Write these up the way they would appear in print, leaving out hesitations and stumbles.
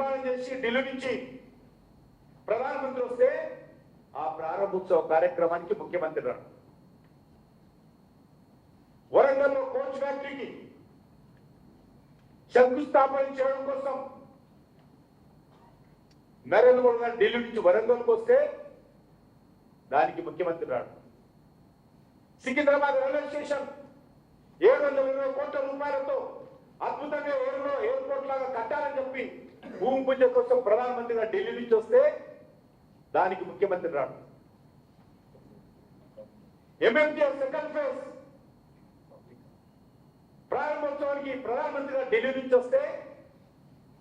నిర్మాణం చేసి ఢిల్లీ నుంచి ప్రధానమంత్రి వస్తే ఆ ప్రారంభోత్సవ కార్యక్రమానికి ముఖ్యమంత్రి రాడు. వరంగల్లో కోచ్ ఫ్యాక్టరీకి శంకుస్థాపన చేయడం కోసం నరేంద్ర మోడీ గారు ఢిల్లీ నుంచి వరంగల్కి వస్తే దానికి ముఖ్యమంత్రి రాడు. సికింద్రాబాద్ రైల్వే స్టేషన్ 720 కోట్ల రూపాయలతో అద్భుతంగా ఎయిర్పోర్ట్ లాగా కట్టాలని చెప్పి భూమి పూజ కోసం ప్రధానమంత్రి గారు ఢిల్లీ నుంచి వస్తే దానికి ముఖ్యమంత్రి రాడు. ఎంఎంటీఎస్ సెకండ్ ఫేజ్ ప్రారంభోత్సవానికి ప్రధానమంత్రి గారు ఢిల్లీ నుంచి వస్తే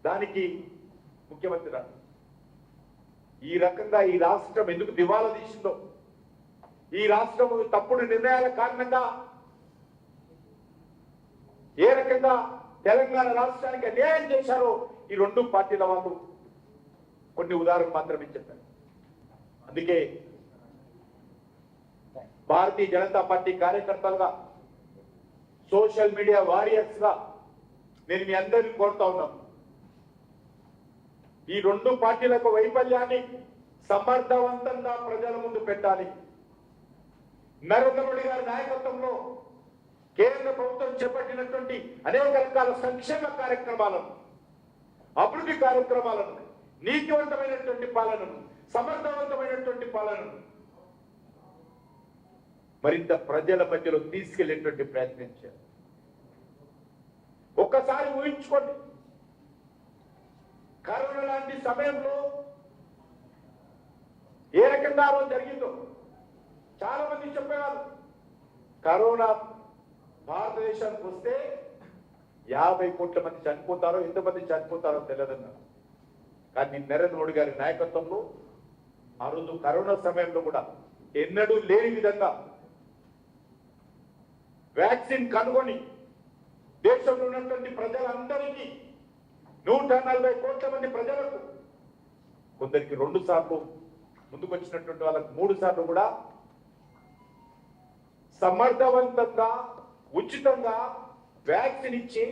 దానికి ముఖ్యమంత్రి రాడు. ఈ రకంగా ఈ రాష్ట్రం ఎందుకు దివాలా తీసిందో, ఈ రాష్ట్రం తప్పుడు నిర్ణయాల కారణంగా ఏ రకంగా తెలంగాణ రాష్ట్రానికి అన్యాయం చేశారో ఈ రెండు పార్టీల వాళ్ళు కొన్ని ఉదాహరణలు మాత్రమే చెప్పారు. అందుకే భారతీయ జనతా పార్టీ కార్యకర్తలుగా, సోషల్ మీడియా వారియర్స్ గా నేను మీ అందరినీ కోరుతా ఉన్నాను, ఈ రెండు పార్టీలకు వైఫల్యాన్ని సమర్థవంతంగా ప్రజల ముందు పెట్టాలి. నరేంద్ర మోడీ గారి నాయకత్వంలో కేంద్ర ప్రభుత్వం చేపట్టినటువంటి అనేక రకాల సంక్షేమ కార్యక్రమాలను, అభివృద్ధి కార్యక్రమాలను, నీతివంతమైనటువంటి పాలనను, సమర్థవంతమైనటువంటి పాలనను మరింత ప్రజల మధ్యలో తీసుకెళ్లేటువంటి ప్రయత్నం చేయాలి. ఒక్కసారి ఊహించుకోండి, కరోనా లాంటి సమయంలో ఏ రకంగా జరిగిందో చాలా మంది చెప్పేవారు. కరోనా భారతదేశానికి వస్తే 50 కోట్ల మంది చనిపోతారో, ఎంతమంది చనిపోతారో తెలియదన్నారు. కానీ నరేంద్ర మోడీ గారి నాయకత్వంలో ఆ రోజు కరోనా సమయంలో కూడా ఎన్నడూ లేని విధంగా వ్యాక్సిన్ కనుగొని దేశంలో ఉన్నటువంటి ప్రజలందరికీ 140 కోట్ల మంది ప్రజలకు, కొందరికి 2 సార్లు, ముందుకు వచ్చినటువంటి వాళ్ళకు 3 సార్లు కూడా సమర్థవంతంగా ఉచితంగా వ్యాక్సిన్ ఇచ్చి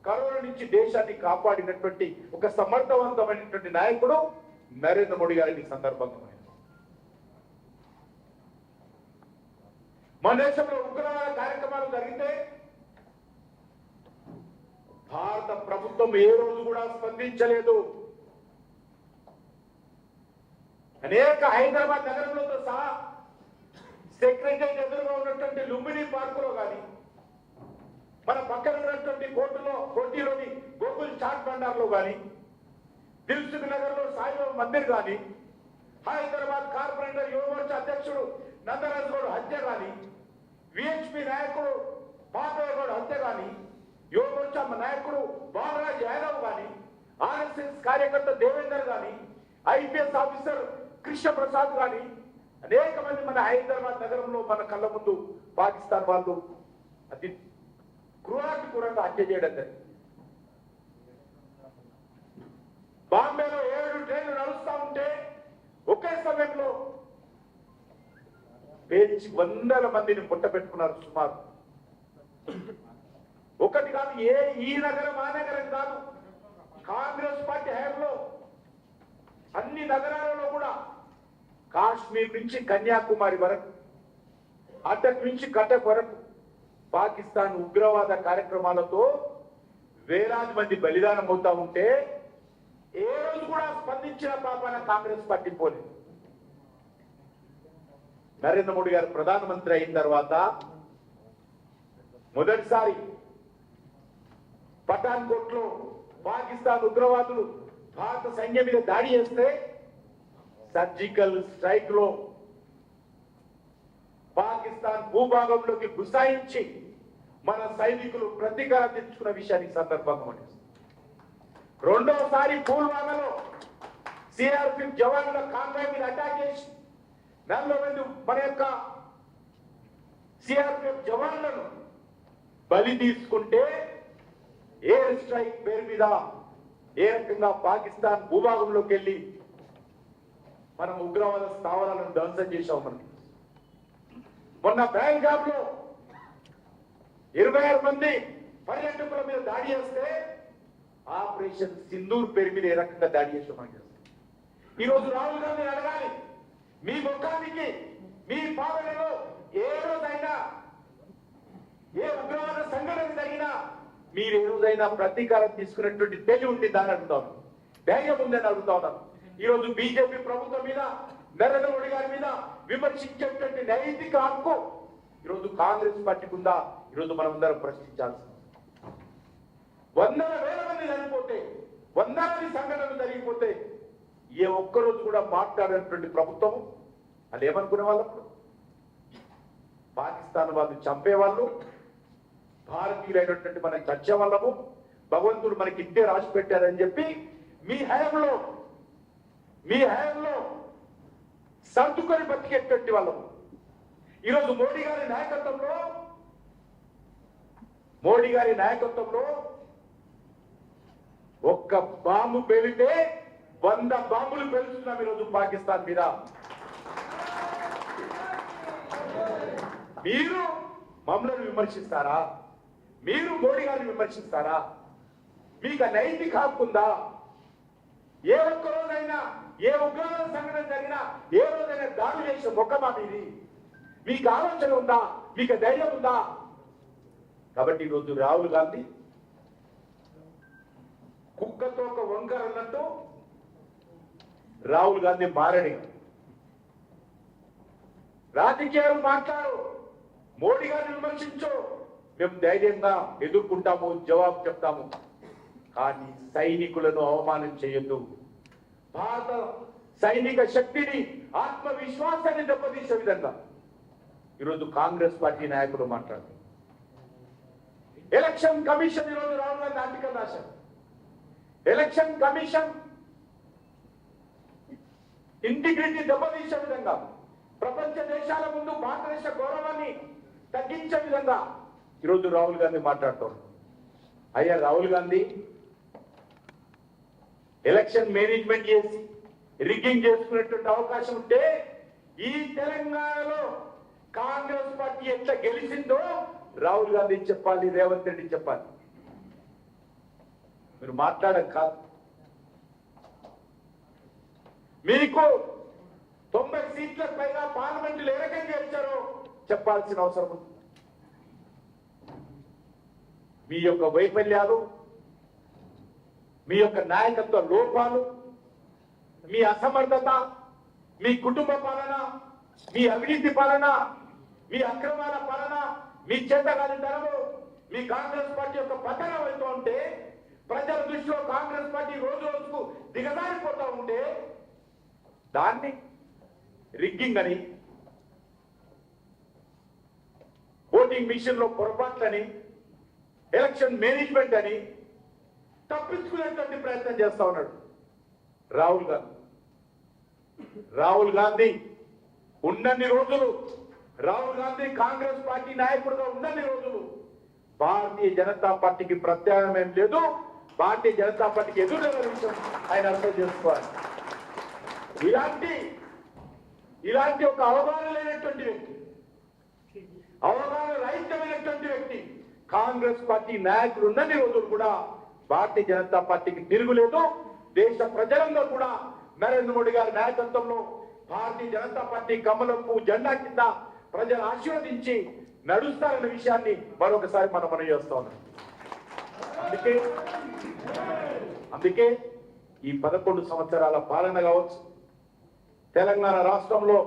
కరోనా నుంచి దేశాన్ని కాపాడినటువంటి ఒక సమర్థవంతమైనటువంటి నాయకుడు నరేంద్ర మోడీ గారిని సందర్భంగా మన దేశంలో ఉగ్రవాద కార్యక్రమాలు జరిగితే భారత ప్రభుత్వం ఏ రోజు కూడా స్పందించలేదు. అనేక హైదరాబాద్ నగరంలో సహా సెక్రటరీ ఎదురుగా ఉన్నటువంటి లుంబిని పార్కులో కానీ, మన పక్కన ఉన్నటువంటి కోటిలోని గోకుల్ చాట్ బండార్లో కానీ, దిల్సుఖ్ నగర్ లో సాయిబాబా మందిర్ కానీ, హైదరాబాద్ కార్పొరేటర్ యువమోర్చా అధ్యక్షుడు నందరాజ్ గౌడ్ హత్య కానీ, విహెచ్పి నాయకుడు పాపయ్య గౌడ్ హత్య కానీ, యువమోర్చా నాయకుడు బాలరాజ్ యాదవ్ కానీ, ఆర్ఎస్ఎస్ కార్యకర్త దేవేందర్ కానీ, ఐపీఎస్ ఆఫీసర్ కృష్ణ ప్రసాద్ కానీ, అనేక మంది మన హైదరాబాద్ నగరంలో మన కళ్ళ ముందు పాకిస్తాన్ వాళ్ళు అతి క్రూరంగా హత్య చేయడం జరిగింది. బాంబేలో 7 ట్రైన్లు నడుస్తా ఉంటే ఒకే సమయంలో పేర్చి 100 మందిని పుట్టబెట్టుకున్నారు. సుమారు ఒకటి కాదు, ఈ నగరం ఆ నగరం కాదు, కాంగ్రెస్ పార్టీ హయాంలో అన్ని నగరాలలో కూడా కాశ్మీర్ నుంచి కన్యాకుమారి వరకు, అటక్ నుంచి కటక్ వరకు పాకిస్తాన్ ఉగ్రవాద కార్యక్రమాలతో వేలాది మంది బలిదానం అవుతా ఉంటే ఏ రోజు కూడా స్పందించిన పాపన కాంగ్రెస్ పార్టీ పోలేదు. నరేంద్ర మోడీ గారు ప్రధానమంత్రి అయిన తర్వాత మొదటిసారి పఠాన్కోట్ లో పాకిస్తాన్ ఉగ్రవాదులు భారత సైన్యం మీద దాడి చేస్తే సర్జికల్ స్ట్రైక్ లో పాకిస్తాన్ భూభాగంలోకి గుసాయించి మన సైనికులు ప్రతీకారం తెచ్చుకున్న విషయానికి సందర్భంగా రెండోసారి పుల్వామాలో సిఆర్పిఎఫ్ జవాన్ల కాన్వాయ్ మీద అటాక్ చేసి 40 మంది మన యొక్క సిఆర్పిఎఫ్ జవాన్లను బలి తీసుకుంటే ఎయిర్ స్ట్రైక్ పేరు మీద ఏ రకంగా పాకిస్తాన్ భూభాగంలోకి వెళ్ళి మనం ఉగ్రవాద స్థావరాలను ధ్వంసం చేశాం. మనం మొన్న బెల్గామ్ లో 26 మంది పర్యాటకుల మీద దాడి చేస్తే ఆపరేషన్ సింధూర్ పేరు మీద ఏ రకంగా దాడి చేసి మనం చేస్తాం. ఈరోజు రాహుల్ గాంధీ అడగాలి, మీ ముఖానికి మీ పాలనలో ఏ రోజైనా ఏ ఉగ్రవాద సంఘటన జరిగినా మీరు ఏ రోజైనా ప్రతీకారం తీసుకున్నటువంటి తెలివి ఉండిందా అని అడుగుతాను, ధైర్యం ఉందని అడుగుతా ఉన్నాను. ఈరోజు బీజేపీ ప్రభుత్వం మీద నరేంద్ర మోడీ గారి మీద విమర్శించేటువంటి నైతిక హక్కు ఈరోజు కాంగ్రెస్ పార్టీకి ఉందా? ఈరోజు మనం అందరం ప్రశ్నించాల్సింది. వందల వేల మంది చనిపోతే, వందలాది సంఘటనలు జరిగిపోతే ఏ ఒక్కరోజు కూడా మాట్లాడినటువంటి ప్రభుత్వం అది ఏమనుకునే వాళ్ళప్పుడు పాకిస్తాన్ వాళ్ళు చంపేవాళ్ళు, భారతీయులైనటువంటి మనం చచ్చే వాళ్ళము, భగవంతుడు మనకి ఇంతే రాసి పెట్టారని చెప్పి మీ హయాంలో సర్దుకొని బతికేటువంటి వాళ్ళము. ఈరోజు మోడీ గారి నాయకత్వంలో ఒక్క బాంబు పేలితే 100 బాంబులు పేలుస్తున్నాం ఈరోజు పాకిస్తాన్ మీద. మీరు మమ్మల్ని విమర్శిస్తారా? మీరు మోడీ గారిని విమర్శిస్తారా? మీకు ఆ నైతిక హక్కు ఉందా? ఏ ఒక్క రోజైనా ఏ ఉగ్రవాద సంఘటన జరిగినా ఏ రోజైనా దాడి చేసిన ముఖమా మీది? మీకు ఆలోచన ఉందా? మీకు ధైర్యం ఉందా? కాబట్టి ఈరోజు రాహుల్ గాంధీ కుక్కతో ఒక వంకర అన్నట్టు రాహుల్ గాంధీ మారని రాజకీయాలు మాట్లాడు, మోడీ గారిని విమర్శించు, మేము ధైర్యంగా ఎదుర్కొంటాము, జవాబు చెప్తాము. కానీ సైనికులను అవమానం చేయొద్దు. భారత సైనిక శక్తిని, ఆత్మవిశ్వాసాన్ని దెబ్బతీసే విధంగా ఈరోజు కాంగ్రెస్ పార్టీ నాయకులు మాట్లాడారు. ఎలక్షన్ కమిషన్ ఈరోజు రాహుల్ గాంధీ ఆర్టికల్ రాశారు. ఎలక్షన్ కమిషన్ ఇంటిగ్రిటీ దెబ్బతీసే విధంగా, ప్రపంచ దేశాల ముందు భారతదేశ గౌరవాన్ని తగ్గించే విధంగా ఈరోజు రాహుల్ గాంధీ మాట్లాడుతున్నారు. అయ్యా రాహుల్ గాంధీ, ఎలక్షన్ మేనేజ్మెంట్ చేసి రిగ్గింగ్ చేసుకునేటువంటి అవకాశం ఉంటే ఈ తెలంగాణలో కాంగ్రెస్ పార్టీ ఎట్లా గెలిచిందో రాహుల్ గాంధీ చెప్పాలి, రేవంత్ రెడ్డి చెప్పాలి. మీరు మాట్లాడక కాదు. మీకు 90 సీట్లకు పైగా పార్లమెంటులు ఏ రకంగా గెలిచారో చెప్పాల్సిన అవసరం ఉంది. మీ యొక్క వైఫల్యాలు, మీ యొక్క నాయకత్వ లోపాలు, మీ అసమర్థత, మీ కుటుంబ పాలన, మీ అవినీతి పాలన, మీ అక్రమాల పాలన, మీ చేతగానితనము, మీ కాంగ్రెస్ పార్టీ యొక్క పతనం అవుతూ ఉంటే, ప్రజల దృష్టిలో కాంగ్రెస్ పార్టీ రోజు రోజుకు దిగజారిపోతూ ఉంటే దాన్ని రిగ్గింగ్ అని, ఓటింగ్ మిషన్ లో పొరపాట్లని, ఎలక్షన్ మేనేజ్మెంట్ అని తప్పించుకునేటువంటి ప్రయత్నం చేస్తా ఉన్నాడు రాహుల్ గాంధీ. రాహుల్ గాంధీ ఉన్నన్ని రోజులు, రాహుల్ గాంధీ కాంగ్రెస్ పార్టీ నాయకుడుగా ఉన్నన్ని రోజులు భారతీయ జనతా పార్టీకి ప్రత్యామ్నాయం లేదు, భారతీయ జనతా పార్టీకి ఎదురు విషయం ఆయన అర్థం చేసుకోవాలి. ఇలాంటి ఒక అవగాహన లేనటువంటి వ్యక్తి, అవగాహన రహితమైనటువంటి వ్యక్తి కాంగ్రెస్ పార్టీ నాయకులు ఉన్నన్ని రోజులు కూడా భారతీయ జనతా పార్టీకి తిరుగులేదు. దేశ ప్రజలందరూ కూడా నరేంద్ర మోడీ గారి నాయకత్వంలో భారతీయ జనతా పార్టీ కమలంపు జెండా కింద ప్రజలు ఆశీర్వదించి నడుస్తారన్న విషయాన్ని మరొకసారి మనం చేస్తా ఉన్నాం. అందుకే ఈ 11 సంవత్సరాల పాలన కావచ్చు, తెలంగాణ రాష్ట్రంలో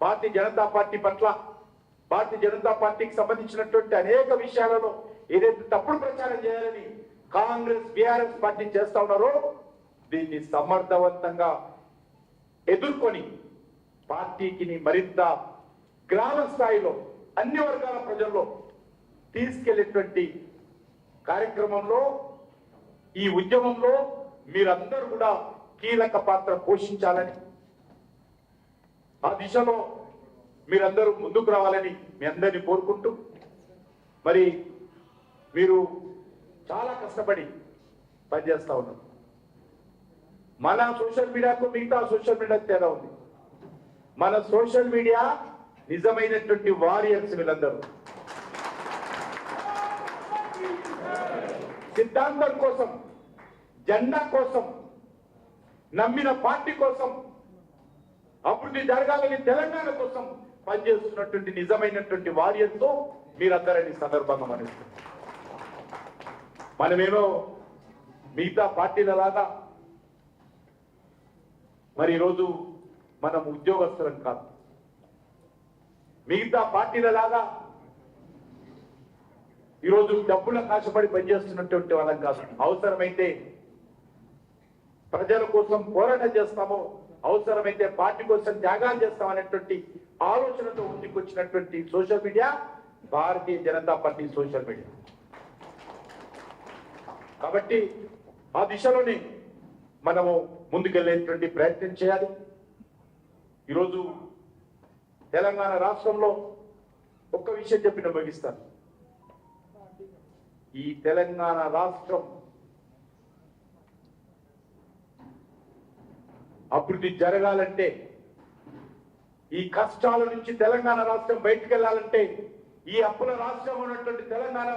భారతీయ జనతా పార్టీ పట్ల, భారతీయ జనతా పార్టీకి సంబంధించినటువంటి అనేక విషయాలలో ఏదైతే తప్పుడు ప్రచారం చేయాలని కాంగ్రెస్, బీఆర్ఎస్ పార్టీ చేస్తా ఉన్నారో దీన్ని సమర్థవంతంగా ఎదుర్కొని పార్టీకి మరింత గ్రామ స్థాయిలో అన్ని వర్గాల ప్రజల్లో తీసుకెళ్లేటువంటి కార్యక్రమంలో, ఈ ఉద్యమంలో మీరందరూ కూడా కీలక పాత్ర పోషించాలని, ఆ దిశలో మీరందరూ ముందుకు రావాలని మీ అందరినీ కోరుకుంటూ, మరి మీరు చాలా కష్టపడి పనిచేస్తా ఉన్నారు. మన సోషల్ మీడియాకు మిగతా సోషల్ మీడియాకు తేడా ఉంది. మన సోషల్ మీడియా నిజమైనటువంటి వారియర్స్ వీళ్ళందరూ. సిద్ధాంతం కోసం, జెండా కోసం, నమ్మిన పార్టీ కోసం, అభివృద్ధి జరగాలని తెలంగాణ కోసం పనిచేస్తున్నటువంటి నిజమైనటువంటి వారియర్తో మీరందరూ ఈ సందర్భంగా మనిస్తారు. మనమేమో మిగతా పార్టీలలాగా మరి ఈరోజు మనం ఉద్యోగస్తులం కాదు. మిగతా పార్టీలలాగా ఈరోజు డబ్బులకు ఆశపడి పనిచేస్తున్నటువంటి వాళ్ళం కాదు. అవసరమైతే ప్రజల కోసం పోరాటం చేస్తామో, అవసరమైతే పార్టీ కోసం త్యాగాలు చేస్తాం అనేటువంటి ఆలోచనతో ముందుకొచ్చినటువంటి సోషల్ మీడియా భారతీయ జనతా పార్టీ సోషల్ మీడియా. కాబట్టి ఆ దిశలోనే మనము ముందుకెళ్లేటువంటి ప్రయత్నం చేయాలి. ఈరోజు తెలంగాణ రాష్ట్రంలో ఒక్క విషయం చెప్పి ముగిస్తాను. ఈ తెలంగాణ రాష్ట్రం అభివృద్ధి జరగాలంటే, ఈ కష్టాల నుంచి తెలంగాణ రాష్ట్రం బయటకు వెళ్ళాలంటే, ఈ అప్పుల రాష్ట్రం ఉన్నటువంటి తెలంగాణ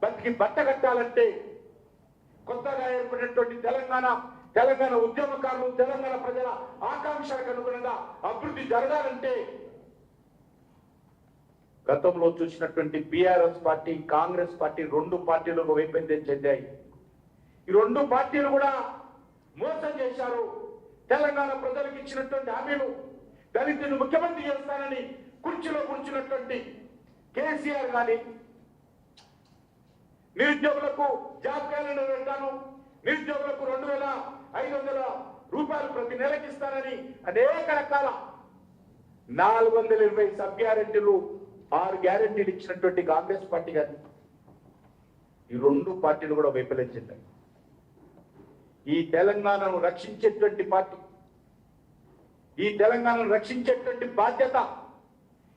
బతికి బట్ట కట్టాలంటే, కొత్తగా ఏర్పడినటువంటి తెలంగాణ ఉద్యమకారులు, తెలంగాణ ప్రజల ఆకాంక్షలకు అనుగుణంగా అభివృద్ధి జరగాలంటే, గతంలో చూసినటువంటి బీఆర్ఎస్ పార్టీ, కాంగ్రెస్ పార్టీ రెండు పార్టీలకు వైఫల్యం చెందాయి. ఈ రెండు పార్టీలు కూడా మోసం చేశారు. తెలంగాణ ప్రజలకు ఇచ్చినటువంటి హామీలు, దళితులను ముఖ్యమంత్రి చేస్తానని కుర్చీలో కూర్చున్నటువంటి కేసీఆర్ గాని, నిరుద్యోగులకు జాబ్ క్యాలెండర్ పెట్టాను, నిరుద్యోగులకు 2500 రూపాయలు ప్రతి నెలకి ఇస్తానని అనేక రకాల 420 సబ్ గ్యారెంటీలు, 6 గ్యారెంటీలు ఇచ్చినటువంటి కాంగ్రెస్ పార్టీ గాని, ఈ రెండు పార్టీలు కూడా వైఫల్యం చెందాయి. ఈ తెలంగాణను రక్షించేటువంటి పార్టీ, ఈ తెలంగాణను రక్షించేటువంటి బాధ్యత,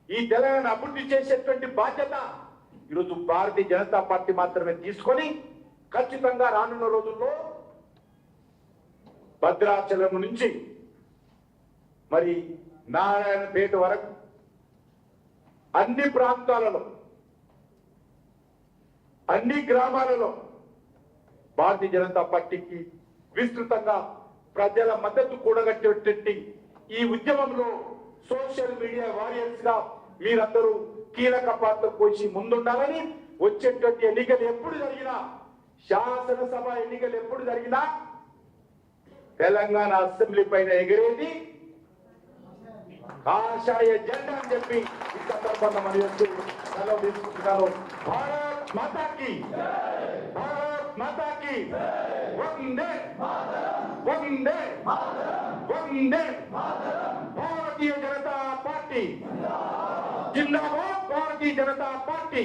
ఈ తెలంగాణ అభివృద్ధి చేసేటువంటి బాధ్యత ఈరోజు భారతీయ జనతా పార్టీ మాత్రమే తీసుకొని, ఖచ్చితంగా రానున్న రోజుల్లో భద్రాచలం నుంచి మరి నారాయణపేట వరకు అన్ని ప్రాంతాలలో, అన్ని గ్రామాలలో భారతీయ జనతా పార్టీకి విస్తృతంగా ప్రజల మద్దతు కూడగట్టేటువంటి ఈ ఉద్యమంలో సోషల్ మీడియా వారియర్స్ గా మీరందరూ కీలక పాత్ర పోసి ముందుండాలని, వచ్చేటువంటి ఎన్నికలు ఎప్పుడు జరిగినా, శాసనసభ ఎన్నికలు ఎప్పుడు జరిగినా తెలంగాణ అసెంబ్లీ పైన ఎగిరేది కాషాయ జెండా అని చెప్పి ఈ సందర్భంగా మనం సెలవు తీసుకుంటున్నాను. భారత్ మాతాకి, భారత్ మాతాకి వందే వందే వందే. భారతీయ జనతా పార్టీ జిందాబాద్, భారతీయ జనతా పార్టీ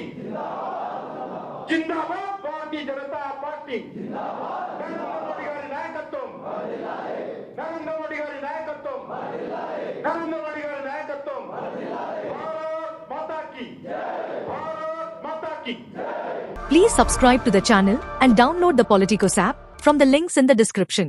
జిందాబాద్, భారతీయ జనతా పార్టీ. నరేంద్ర మోడీ గారి నాయకత్వం, నరేంద్ర మోడీ గారి నాయకత్వం, నరేంద్ర మోడీ గారి నాయకత్వం. భారత్ మాతాకి, భారత్ మాతాకి. Please subscribe to the channel and download the Politicos app from the links in the description.